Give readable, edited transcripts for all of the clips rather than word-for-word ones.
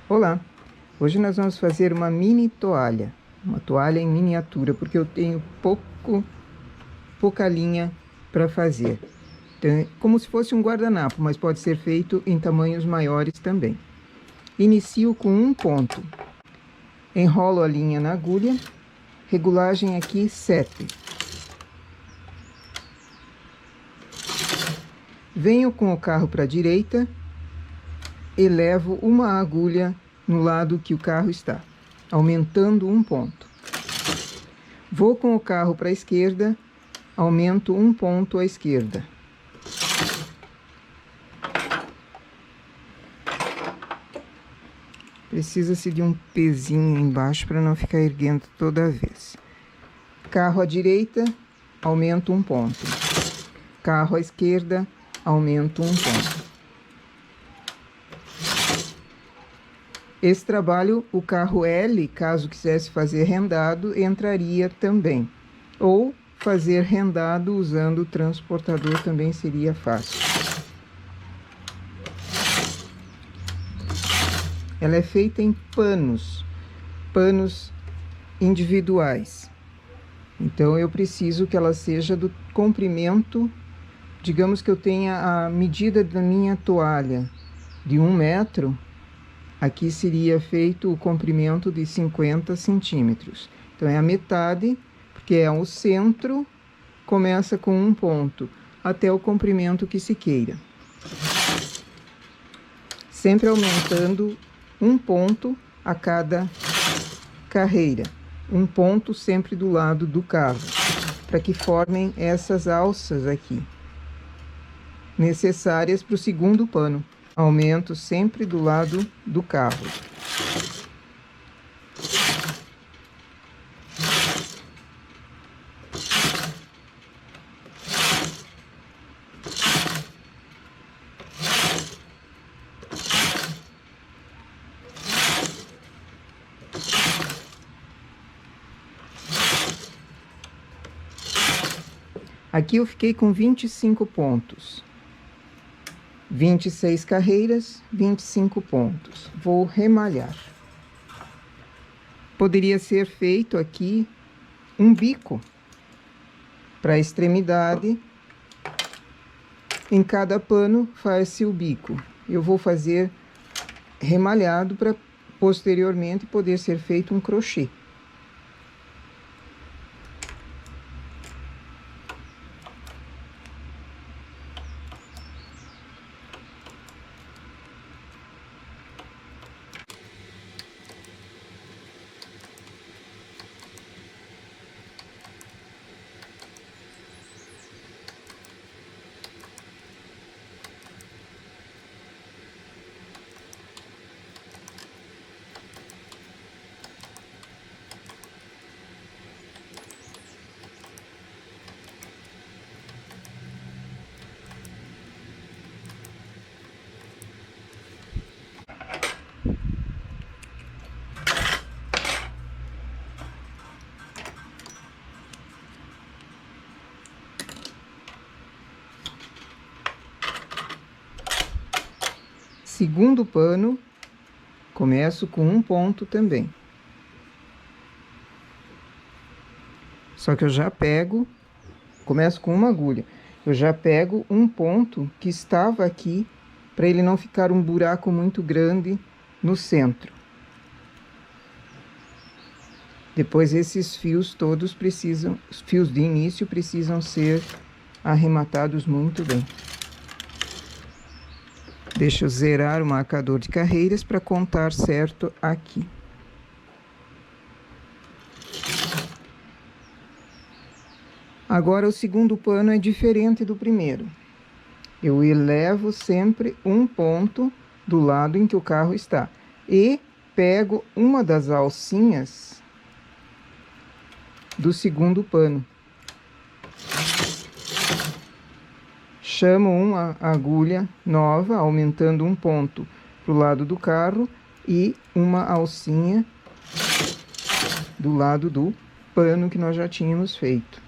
Olá! Hoje nós vamos fazer uma mini toalha, uma toalha em miniatura, porque eu tenho pouca linha para fazer. Então, é como se fosse um guardanapo, mas pode ser feito em tamanhos maiores também. Inicio com um ponto. Enrolo a linha na agulha, regulagem aqui 7. Venho com o carro para a direita e levo uma agulha no lado que o carro está, aumentando um ponto. Vou com o carro para a esquerda, aumento um ponto à esquerda. Precisa-se de um pezinho embaixo para não ficar erguendo toda vez. Carro à direita, aumento um ponto. Carro à esquerda, aumento um ponto. Esse trabalho, o carro L, caso quisesse fazer rendado, entraria também. Ou fazer rendado usando o transportador também seria fácil. Ela é feita em panos individuais. Então eu preciso que ela seja do comprimento, digamos que eu tenha a medida da minha toalha de 1 metro. Aqui seria feito o comprimento de 50 centímetros. Então, é a metade, porque é o centro, começa com um ponto, até o comprimento que se queira. Sempre aumentando um ponto a cada carreira. Um ponto sempre do lado do carro, para que formem essas alças aqui, necessárias para o segundo pano. Aumento sempre do lado do carro. Aqui eu fiquei com 25 pontos. 26 carreiras, 25 pontos. Vou remalhar. Poderia ser feito aqui um bico para a extremidade. Em cada pano faz-se o bico. Eu vou fazer remalhado para posteriormente poder ser feito um crochê. Segundo pano, começo com um ponto também. Só que eu já pego, começo com uma agulha. Eu já pego um ponto que estava aqui, para ele não ficar um buraco muito grande no centro. Depois esses fios todos precisam, os fios de início precisam ser arrematados muito bem. Deixa eu zerar o marcador de carreiras para contar certo aqui. Agora o segundo pano é diferente do primeiro. Eu elevo sempre um ponto do lado em que o carro está. E pego uma das alcinhas do segundo pano. Chamo uma agulha nova, aumentando um ponto para o lado do carro e uma alcinha do lado do pano que nós já tínhamos feito.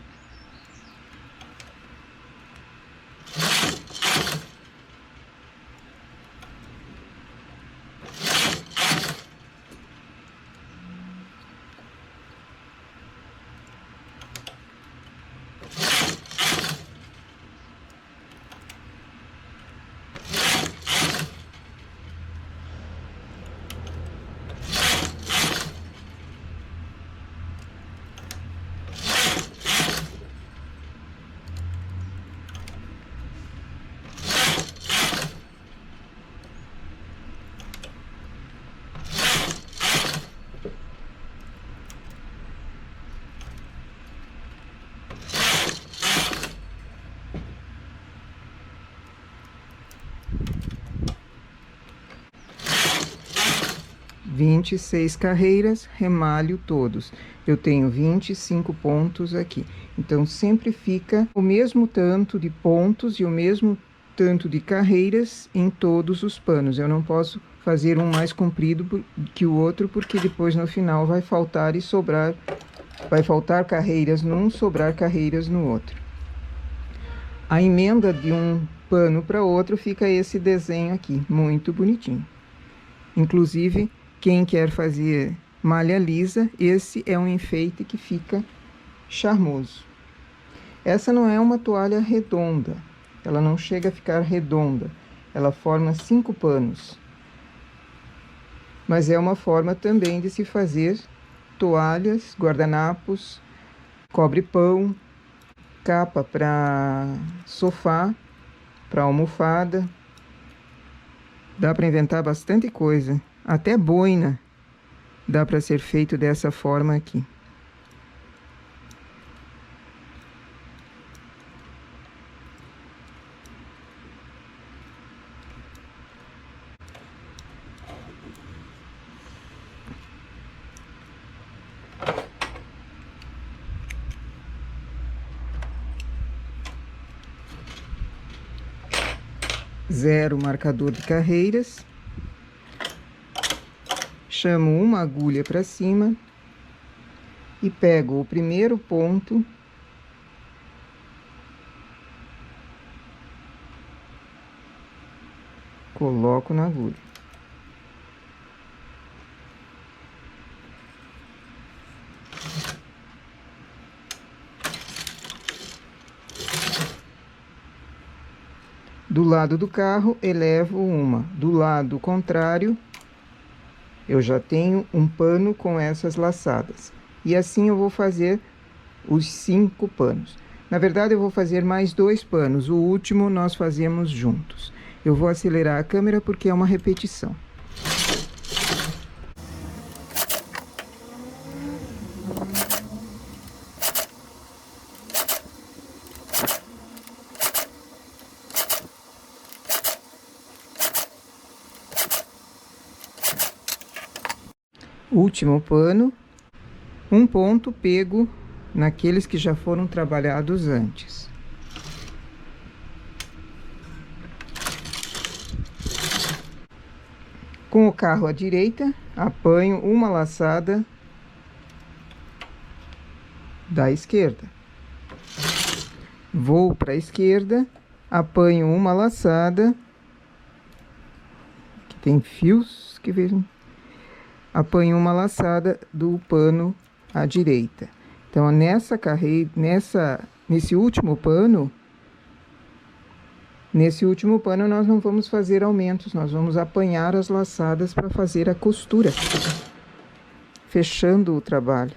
26 carreiras, remalho todos. Eu tenho 25 pontos aqui. Então, sempre fica o mesmo tanto de pontos e o mesmo tanto de carreiras em todos os panos. Eu não posso fazer um mais comprido que o outro, porque depois no final vai faltar e sobrar, vai faltar carreiras num, sobrar carreiras no outro. A emenda de um pano para outro fica esse desenho aqui, muito bonitinho. Inclusive, quem quer fazer malha lisa, esse é um enfeite que fica charmoso. Essa não é uma toalha redonda, ela não chega a ficar redonda, ela forma 5 panos. Mas é uma forma também de se fazer toalhas, guardanapos, cobre-pão, capa para sofá, para almofada. Dá para inventar bastante coisa, até boina dá para ser feito dessa forma aqui. Zero marcador de carreiras. Chamo uma agulha para cima e pego o primeiro ponto coloco na agulha. Do lado do carro, elevo uma. Do lado contrário, eu já tenho um pano com essas laçadas. E assim eu vou fazer os 5 panos. Na verdade, eu vou fazer mais 2 panos. O último nós fazemos juntos. Eu vou acelerar a câmera porque é uma repetição. Último pano, um ponto pego naqueles que já foram trabalhados antes. Com o carro à direita, apanho uma laçada da esquerda. Vou para a esquerda, apanho uma laçada, que tem fios que vejam. Apanho uma laçada do pano à direita. Então, nessa carreira, nesse último pano nós não vamos fazer aumentos, nós vamos apanhar as laçadas para fazer a costura, fechando o trabalho.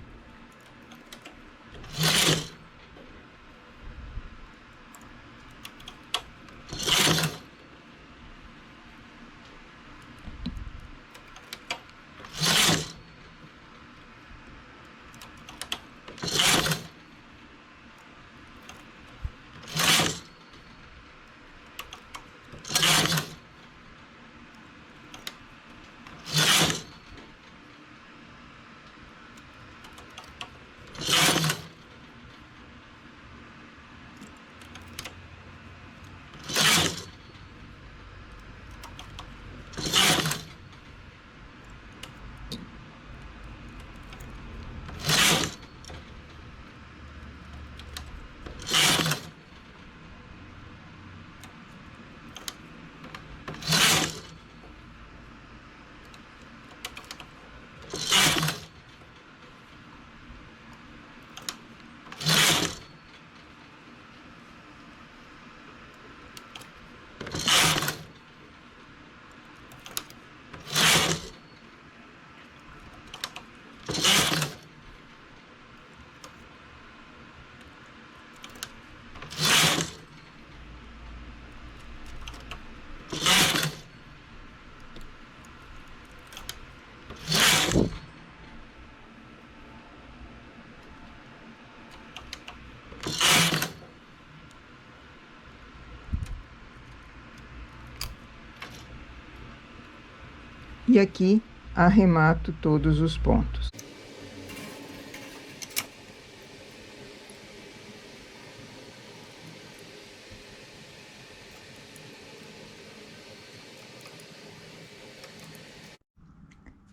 E aqui arremato todos os pontos.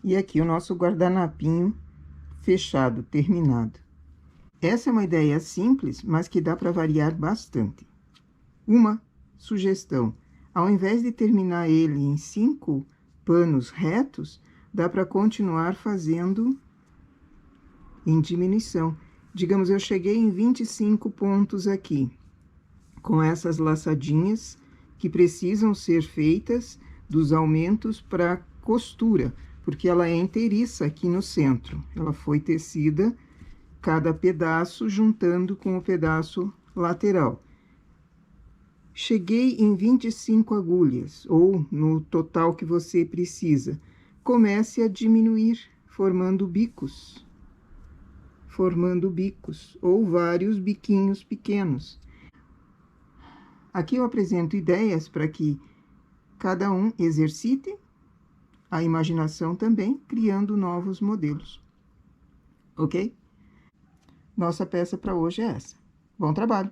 E aqui o nosso guardanapinho fechado, terminado. Essa é uma ideia simples, mas que dá para variar bastante. Uma sugestão: ao invés de terminar ele em 5 panos retos, dá para continuar fazendo em diminuição. Digamos, eu cheguei em 25 pontos aqui, com essas laçadinhas que precisam ser feitas dos aumentos para costura, porque ela é inteiriça aqui no centro. Ela foi tecida cada pedaço juntando com o pedaço lateral. Cheguei em 25 agulhas, ou no total que você precisa. Comece a diminuir, formando bicos, ou vários biquinhos pequenos. Aqui eu apresento ideias para que cada um exercite a imaginação também, criando novos modelos. Ok? Nossa peça para hoje é essa. Bom trabalho!